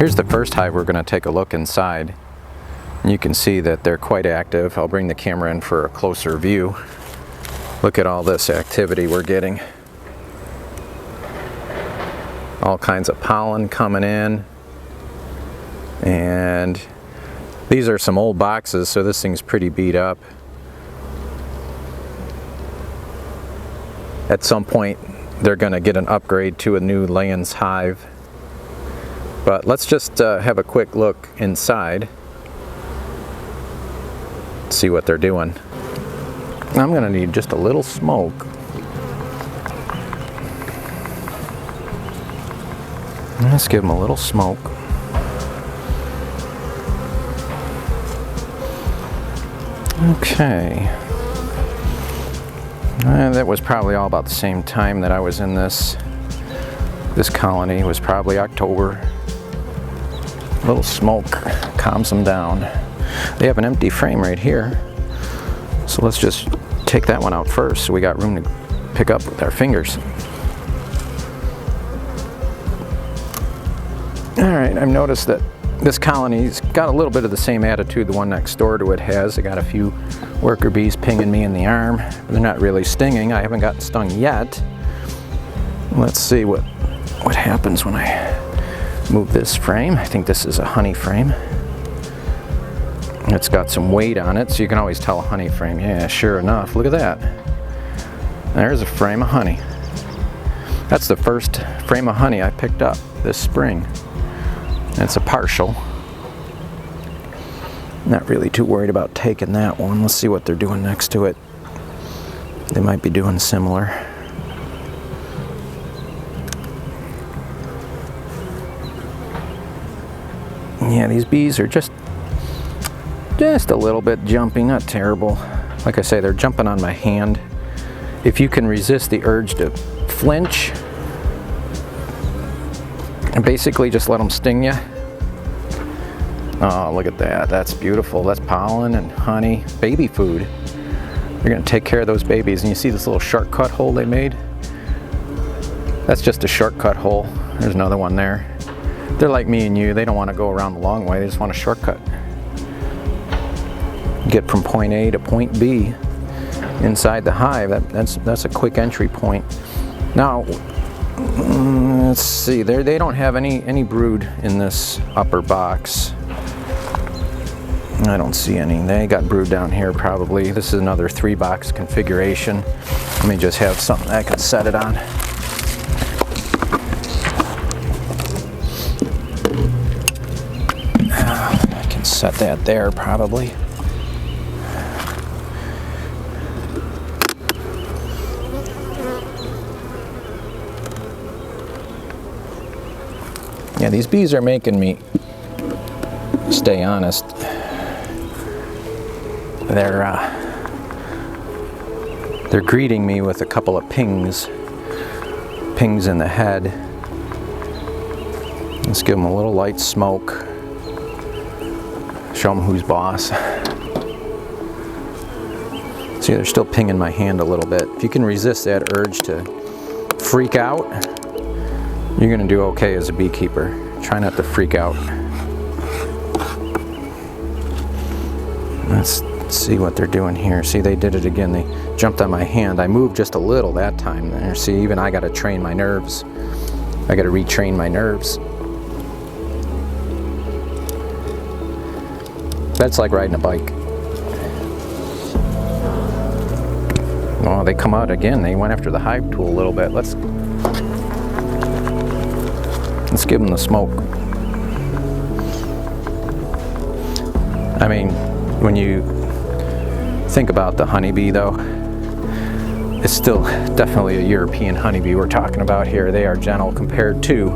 Here's the first hive. We're going to take a look inside. You can see that they're quite active. I'll bring the camera in for a closer view. Look at all this activity we're getting. All kinds of pollen coming in. And these are some old boxes, so this thing's pretty beat up. At some point, they're going to get an upgrade to a new Layens hive. But let's just have a quick look inside. See what they're doing. I'm going to need just a little smoke. Let's give them a little smoke. Okay. That was probably all about the same time that I was in this colony. It was probably October. A little smoke calms them down. They have an empty frame right here, so let's just take that one out first so we got room to pick up with our fingers. Alright, I've noticed that this colony's got a little bit of the same attitude the one next door to it has. I got a few worker bees pinging me in the arm. They're not really stinging. I haven't gotten stung yet. Let's see what happens when I move this frame. I think this is a honey frame. It's got some weight on it, so you can always tell a honey frame. Yeah, sure enough, look at that. There's a frame of honey. That's the first frame of honey I picked up this spring. It's a partial. Not really too worried about taking that one. Let's see what they're doing next to it. They might be doing similar. Yeah, these bees are just a little bit jumpy, not terrible. Like I say, they're jumping on my hand. If you can resist the urge to flinch and basically just let them sting you. Oh, look at that. That's beautiful. That's pollen and honey. Baby food. They're going to take care of those babies. And you see this little shortcut hole they made? That's just a shortcut hole. There's another one there. They're like me and you. They don't want to go around the long way. They just want a shortcut. Get from point A to point B inside the hive. That's a quick entry point. Now, let's see. They don't have any brood in this upper box. I don't see any. They got brood down here probably. This is another 3-box configuration. Let me just have something I can set it on. I can set that there probably. Yeah, these bees are making me stay honest. They're greeting me with a couple of pings in the head. Let's give them a little light smoke. Show them who's boss. See, they're still pinging my hand a little bit. If you can resist that urge to freak out, you're going to do okay as a beekeeper. Try not to freak out. Let's see what they're doing here. See, they did it again. They jumped on my hand. I moved just a little that time there. See, even I got to train my nerves. I got to retrain my nerves. That's like riding a bike. Oh, they come out again. They went after the hive tool a little bit. Let's give them the smoke. I mean, when you think about the honeybee though, it's still definitely a European honeybee we're talking about here. They are gentle compared to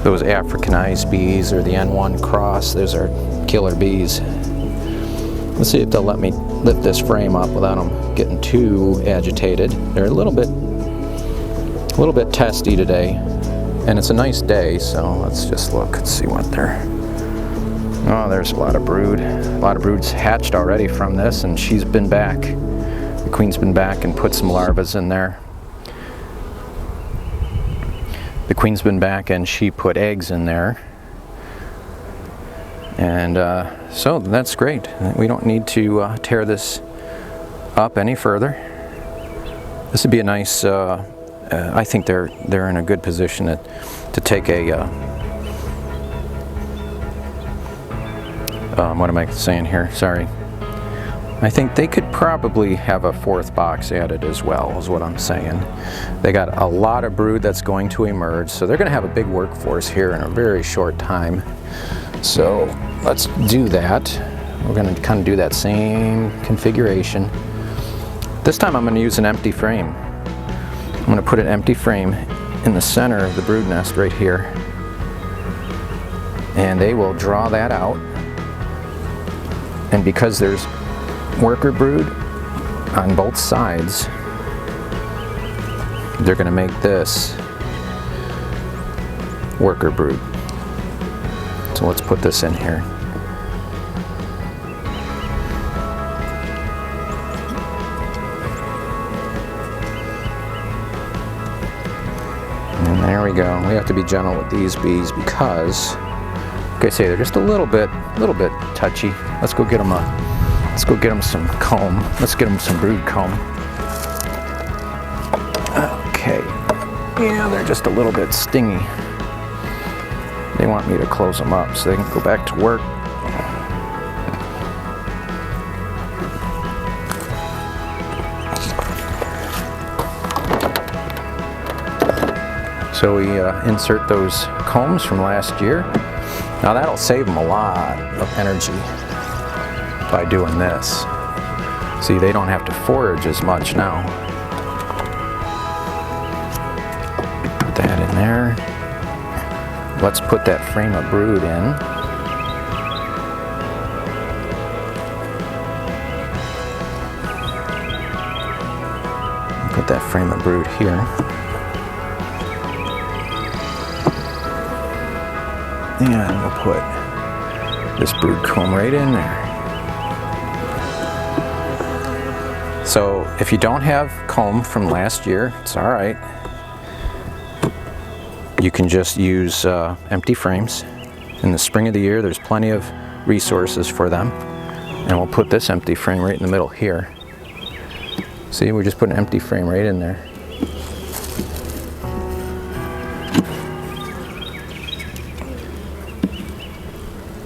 those Africanized bees or the N1 cross. Those are killer bees. Let's see if they'll let me lift this frame up without them getting too agitated. They're a little bit testy today, and it's a nice day, so let's just look and see what they're... Oh, there's a lot of brood. A lot of brood's hatched already from this, and she's been back. The queen's been back and put some larvae in there. The queen's been back and she put eggs in there. And so that's great. We don't need to tear this up any further. This would be a nice, I think they're in a good position to take a, what am I saying here? Sorry. I think they could probably have a 4th box added as well, is what I'm saying. They got a lot of brood that's going to emerge, so they're going to have a big workforce here in a very short time. So let's do that. We're going to kind of do that same configuration. This time I'm going to use an empty frame. I'm going to put an empty frame in the center of the brood nest right here. And they will draw that out. And because there's worker brood on both sides, they're going to make this worker brood. So let's put this in here. And there we go. We have to be gentle with these bees because, like I say, they're just a little bit touchy. Let's go get them some comb. Let's get them some brood comb. Okay. Yeah, they're just a little bit stingy. They want me to close them up so they can go back to work. So we insert those combs from last year. Now that'll save them a lot of energy by doing this. See, they don't have to forage as much now. Put that in there. Let's put that frame of brood in. Put that frame of brood here. And we'll put this brood comb right in there. So if you don't have comb from last year, it's all right. You can just use empty frames. In the spring of the year, there's plenty of resources for them. And we'll put this empty frame right in the middle here. See, we just put an empty frame right in there.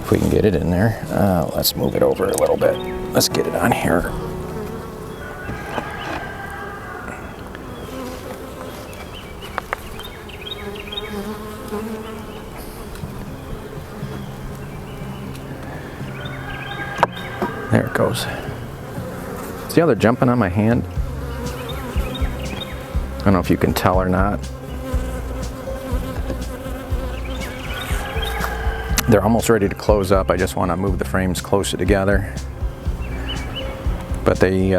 If we can get it in there. Let's move it over a little bit. Let's get it on here. There it goes. See how they're jumping on my hand? I don't know if you can tell or not. They're almost ready to close up. I just want to move the frames closer together. But they've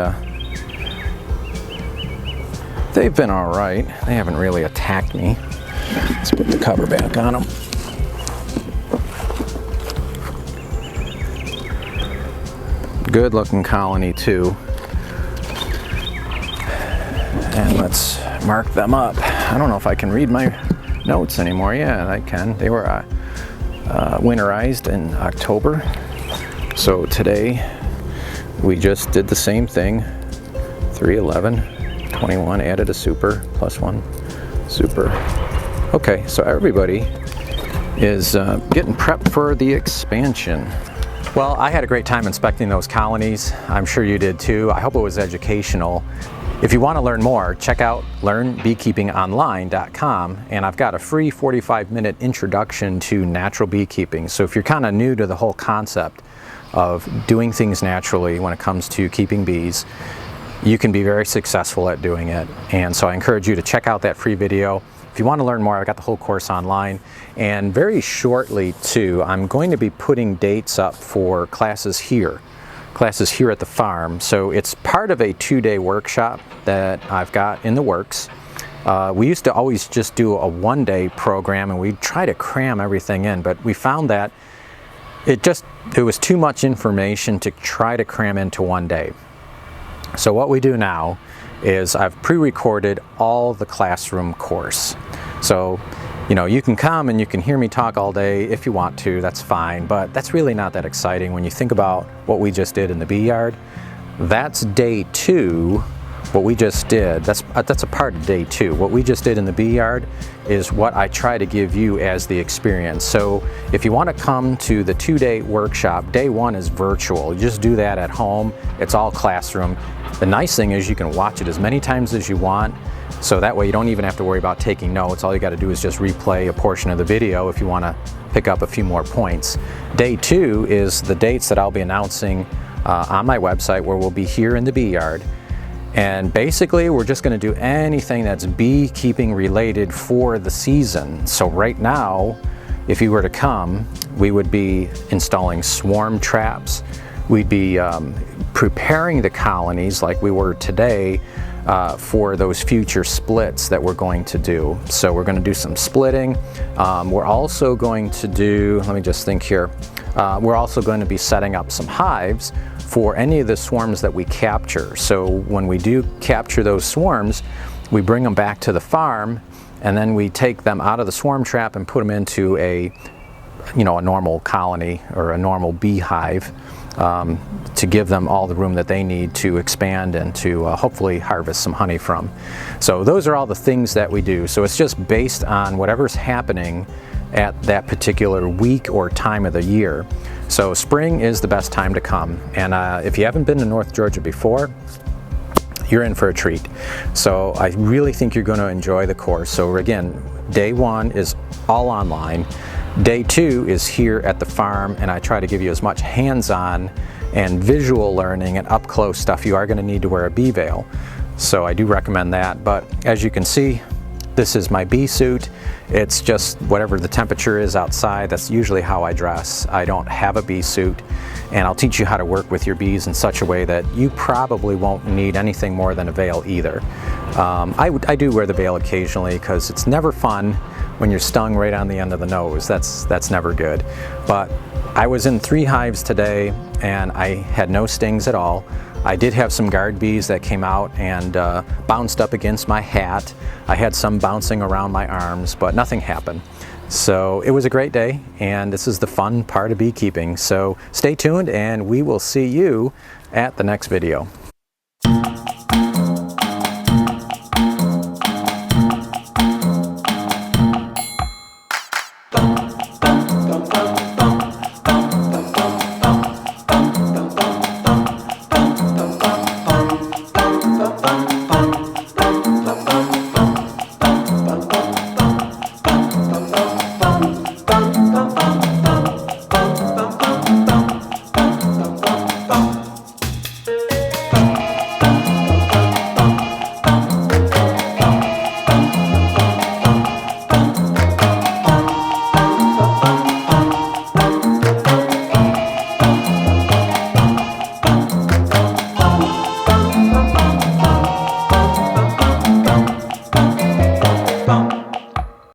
been all right. They haven't really attacked me. Let's put the cover back on them. Good looking colony too. And let's mark them up. I don't know if I can read my notes anymore. Yeah, I can. They were winterized in October. So today we just did the same thing. 311, 21, added a super, plus one super. Okay, so everybody is getting prepped for the expansion. Well, I had a great time inspecting those colonies. I'm sure you did too. I hope it was educational. If you want to learn more, check out learnbeekeepingonline.com, and I've got a free 45-minute introduction to natural beekeeping. So if you're kind of new to the whole concept of doing things naturally when it comes to keeping bees, you can be very successful at doing it. And so I encourage you to check out that free video. If you want to learn more, I've got the whole course online. And very shortly too, I'm going to be putting dates up for classes here at the farm. So it's part of a 2-day workshop that I've got in the works. We used to always just do a 1-day program and we'd try to cram everything in, but we found that it was too much information to try to cram into 1 day. So what we do now is I've pre-recorded all the classroom course. So You know, you can come and you can hear me talk all day if you want to, that's fine, but that's really not that exciting when you think about what we just did in the bee yard. That's day 2. What we just did, that's a part of day 2. What we just did in the bee yard is what I try to give you as the experience. So if you want to come to the 2-day workshop, day 1 is virtual. You just do that at home. It's all classroom. The nice thing is you can watch it as many times as you want. So that way you don't even have to worry about taking notes. All you got to do is just replay a portion of the video if you want to pick up a few more points. Day 2 is the dates that I'll be announcing on my website, where we'll be here in the bee yard. And basically we're just going to do anything that's beekeeping related for the season. So right now, if you were to come, we would be installing swarm traps. We'd be preparing the colonies like we were today for those future splits that we're going to do. So we're going to do some splitting. We're also going to do, let me just think here, we're also going to be setting up some hives for any of the swarms that we capture. So when we do capture those swarms, we bring them back to the farm, and then we take them out of the swarm trap and put them into a normal colony or a normal beehive, to give them all the room that they need to expand and to hopefully harvest some honey from. So those are all the things that we do. So it's just based on whatever's happening at that particular week or time of the year. So spring is the best time to come. And if you haven't been to North Georgia before, you're in for a treat. So I really think you're going to enjoy the course. So again, day 1 is all online. Day 2 is here at the farm, and I try to give you as much hands-on and visual learning and up-close stuff. You are going to need to wear a bee veil, so I do recommend that. But as you can see, this is my bee suit. It's just whatever the temperature is outside. That's usually how I dress. I don't have a bee suit, and I'll teach you how to work with your bees in such a way that you probably won't need anything more than a veil either. I do wear the veil occasionally because it's never fun when you're stung right on the end of the nose. That's never good. But I was in 3 hives today and I had no stings at all. I did have some guard bees that came out and bounced up against my hat. I had some bouncing around my arms, but nothing happened. So it was a great day, and this is the fun part of beekeeping. So stay tuned and we will see you at the next video.